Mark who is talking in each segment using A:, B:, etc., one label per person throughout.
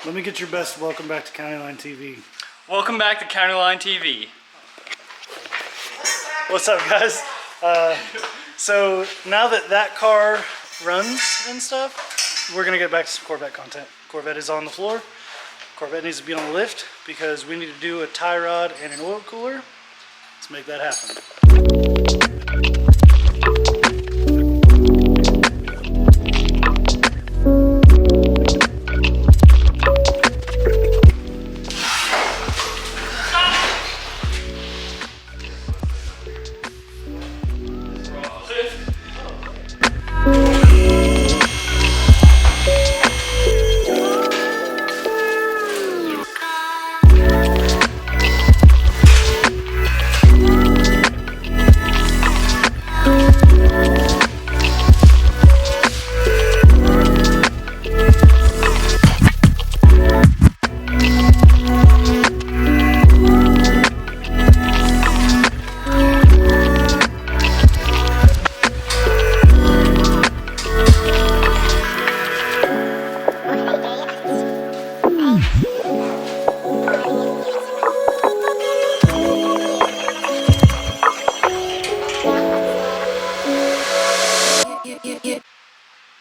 A: Let me get your best welcome back to CountyLine TV.
B: Welcome back to CountyLine TV.
A: What's up, guys? So now that car runs and stuff, we're gonna get back to some Corvette content. Corvette is on the floor. Corvette needs to be on the lift because we need to do a tie rod and an oil cooler. Let's make that happen.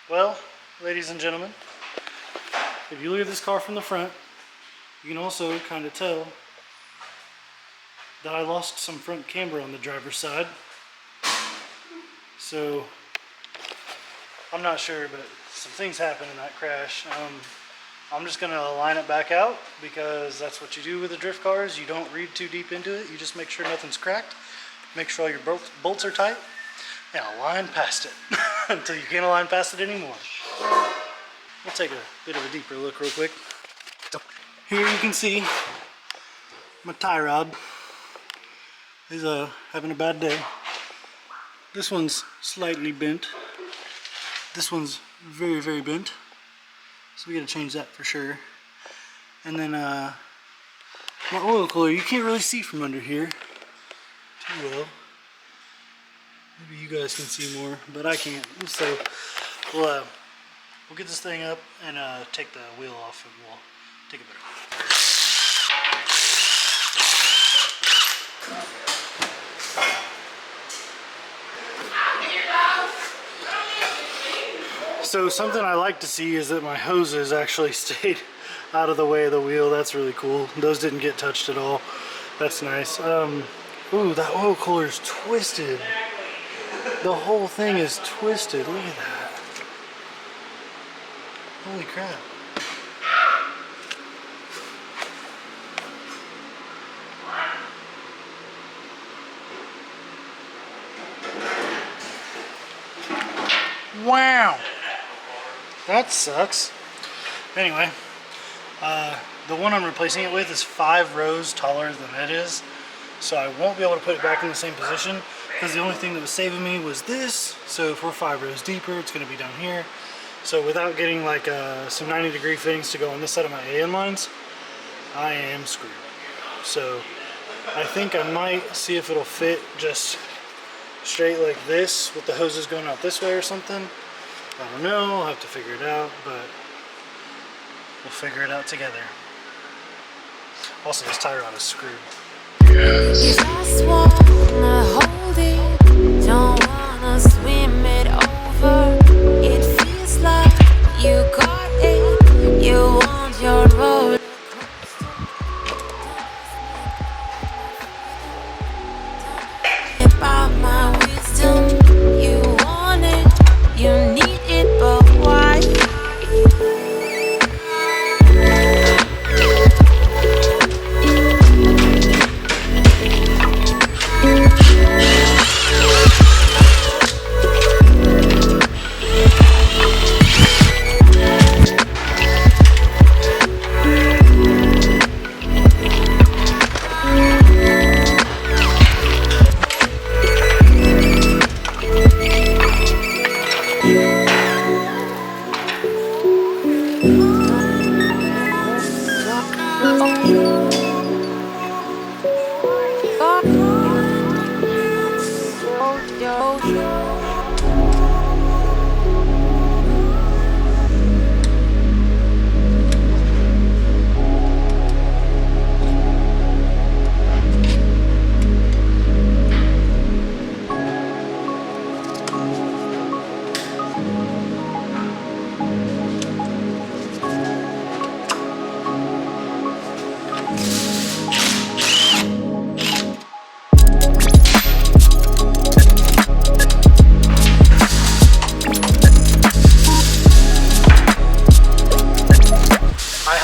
A: Well, ladies and gentlemen, if you look at this car from the front, you can also kind of tell that I lost some front camber on the driver's side. So, I'm not sure, but some things happened in that crash. I'm just going to line it back out because that's what you do with the drift cars. You don't read too deep into it. You just make sure nothing's cracked. Make sure all your bolts are tight. And align past it until you can't align past it anymore. We'll take a bit of a deeper look real quick. Here you can see my tie rod is having a bad day. This one's slightly bent. This one's very, very bent. So we gotta change that for sure. And then my oil cooler, you can't really see from under here too well. Maybe you guys can see more, but I can't. So we'll get this thing up and take the wheel off, and we'll take a better look. So something I like to see is that my hoses actually stayed out of the way of the wheel. That's really cool. Those didn't get touched at all. That's nice. Ooh, that oil cooler is twisted. The whole thing is twisted. Look at that. Holy crap. Wow. That sucks. Anyway, the one I'm replacing it with is 5 rows taller than it is. So I won't be able to put it back in the same position because the only thing that was saving me was this. So if we're 5 rows deeper, it's going to be down here. So without getting like some 90-degree fittings to go on this side of my AN lines, I am screwed. So I think I might see if it'll fit just straight like this with the hoses going out this way or something. I don't know, I'll have to figure it out, but we'll figure it out together. Also, this tie rod is screwed.
C: You just wanna hold it, don't wanna swim it over. It feels like you got it, you want your roller coaster. About my wisdom, you want it, you need it, but why?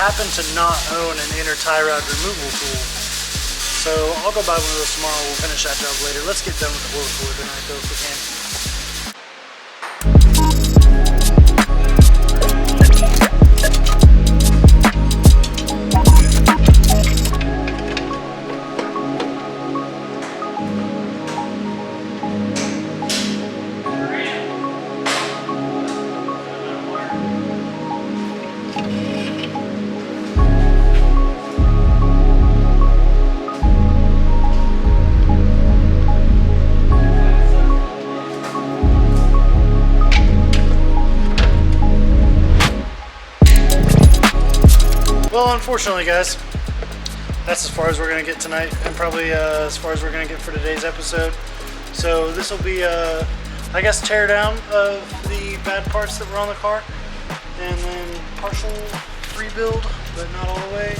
A: happen to not own an inner tie rod removal tool. So I'll go buy one of those tomorrow. We'll finish that job later. Let's get done with the oil cooler tonight though if we can. Well, unfortunately, guys, that's as far as we're going to get tonight, and probably as far as we're going to get for today's episode. So this will be, I guess, tear down of the bad parts that were on the car, and then partial rebuild, but not all the way,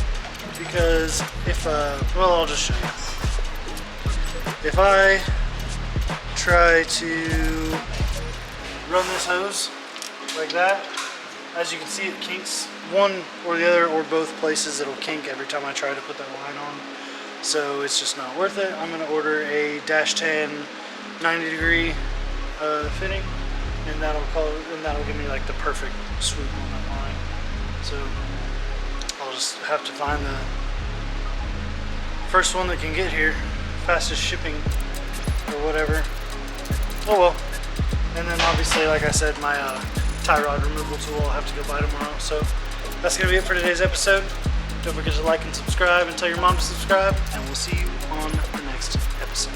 A: because if, well, I'll just show you. If I try to run this hose like that, as you can see, it kinks one or the other or both places. It'll kink every time I try to put that line on, so it's just not worth it. I'm going to order a -10 90-degree fitting, and that'll give me like the perfect swoop on that line. So I'll just have to find the first one that can get here, fastest shipping or whatever. Oh well. And then obviously, like I said, my tie rod removal tool I'll have to go buy tomorrow. So that's going to be it for today's episode. Don't forget to like and subscribe and tell your mom to subscribe, and we'll see you on the next episode.